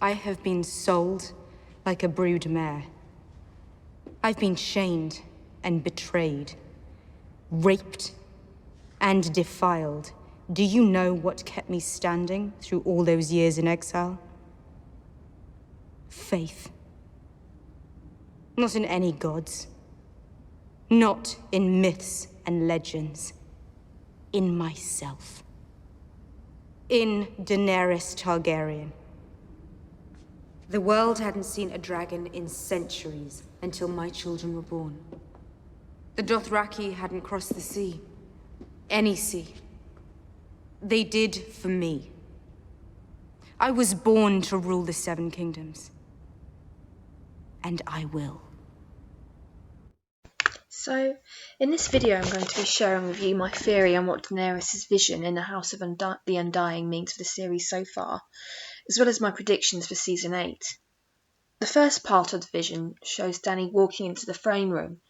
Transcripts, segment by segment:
I have been sold like a brood mare. I've been shamed and betrayed, raped and defiled. Do you know what kept me standing through all those years in exile? Faith. Not in any gods. Not in myths and legends. In myself. In Daenerys Targaryen. The world hadn't seen a dragon in centuries until my children were born. The Dothraki hadn't crossed the sea. Any sea. They did for me. I was born to rule the Seven Kingdoms. And I will. So, in this video I'm going to be sharing with you my theory on what Daenerys' vision in the House of the Undying means for the series so far, as well as my predictions for Season 8. The first part of the vision shows Dany walking into the throne room.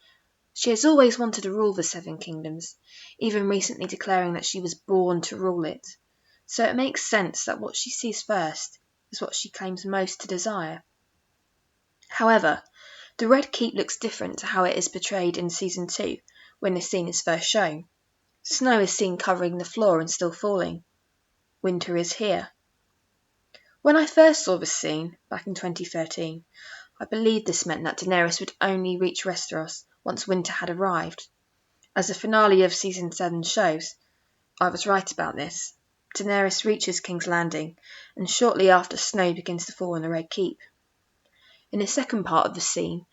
She has always wanted to rule the Seven Kingdoms, even recently declaring that she was born to rule it. So it makes sense that what she sees first is what she claims most to desire. However, the Red Keep looks different to how it is portrayed in Season 2, when the scene is first shown. Snow is seen covering the floor and still falling. Winter is here. When I first saw this scene, back in 2013, I believed this meant that Daenerys would only reach Westeros once winter had arrived. As the finale of Season 7 shows, I was right about this. Daenerys reaches King's Landing, and shortly after snow begins to fall on the Red Keep. In the second part of the scene,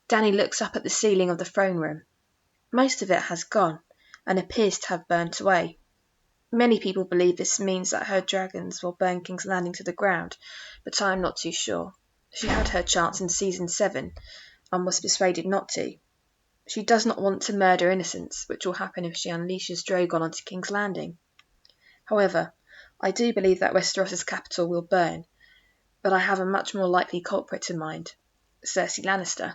Dany looks up at the ceiling of the throne room. Most of it has gone, and appears to have burnt away. Many people believe this means that her dragons will burn King's Landing to the ground, but I am not too sure. She had her chance in Season 7, and was persuaded not to. She does not want to murder innocents, which will happen if she unleashes Drogon onto King's Landing. However, I do believe that Westeros' capital will burn, but I have a much more likely culprit in mind, Cersei Lannister.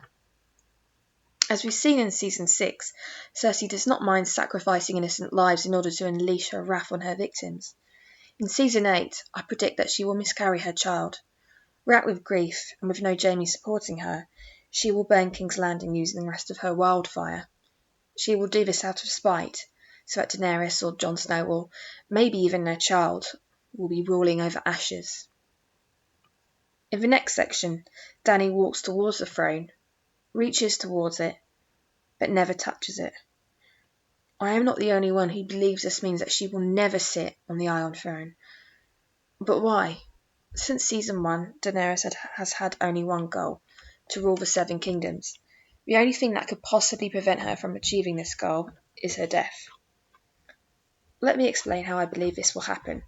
As we've seen in Season 6, Cersei does not mind sacrificing innocent lives in order to unleash her wrath on her victims. In Season 8, I predict that she will miscarry her child. Racked with grief, and with no Jaime supporting her, she will burn King's Landing using the rest of her wildfire. She will do this out of spite, so that Daenerys or Jon Snow, or maybe even their child, will be ruling over ashes. In the next section, Dany walks towards the throne, reaches towards it, but never touches it. I am not the only one who believes this means that she will never sit on the Iron Throne. But why? Since Season 1, Daenerys has had only one goal, to rule the Seven Kingdoms. The only thing that could possibly prevent her from achieving this goal is her death. Let me explain how I believe this will happen.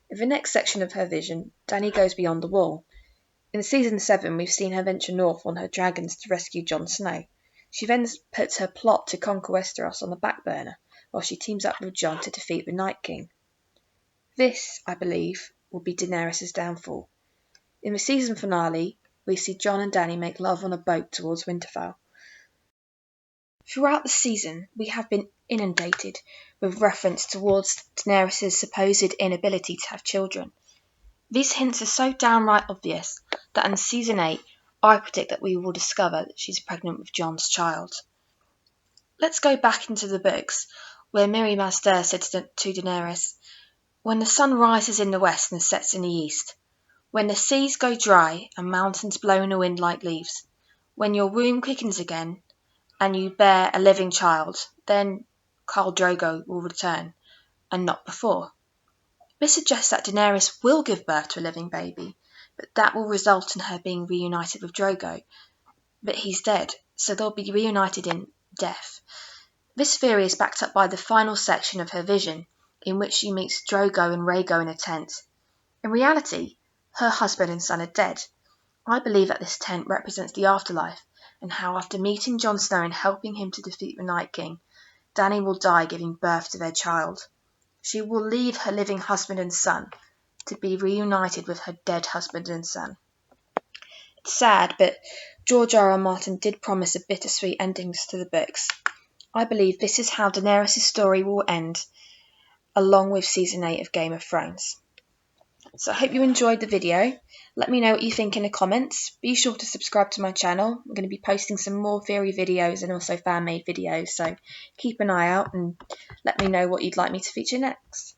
In the next section of her vision, Dany goes beyond the wall. In Season 7, we've seen her venture north on her dragons to rescue Jon Snow. She then puts her plot to conquer Westeros on the back burner, while she teams up with Jon to defeat the Night King. This, I believe, will be Daenerys' downfall. In the season finale, we see Jon and Dany make love on a boat towards Winterfell. Throughout the season, we have been inundated with reference towards Daenerys' supposed inability to have children. These hints are so downright obvious that in Season 8, I predict that we will discover that she's pregnant with Jon's child. Let's go back into the books, where Mirri Maz Duur said to Daenerys, "When the sun rises in the west and sets in the east, when the seas go dry and mountains blow in the wind like leaves, when your womb quickens again and you bear a living child, then Khal Drogo will return, and not before." This suggests that Daenerys will give birth to a living baby, but that will result in her being reunited with Drogo. But he's dead, so they'll be reunited in death. This theory is backed up by the final section of her vision, in which she meets Drogo and Rhaego in a tent. In reality, her husband and son are dead. I believe that this tent represents the afterlife, and how after meeting Jon Snow and helping him to defeat the Night King, Dany will die giving birth to their child. She will leave her living husband and son to be reunited with her dead husband and son. It's sad, but George R. R. Martin did promise a bittersweet endings to the books. I believe this is how Daenerys' story will end, along with Season 8 of Game of Thrones. So I hope you enjoyed the video. Let me know what you think in the comments. Be sure to subscribe to my channel. I'm going to be posting some more theory videos and also fan-made videos, so keep an eye out and let me know what you'd like me to feature next.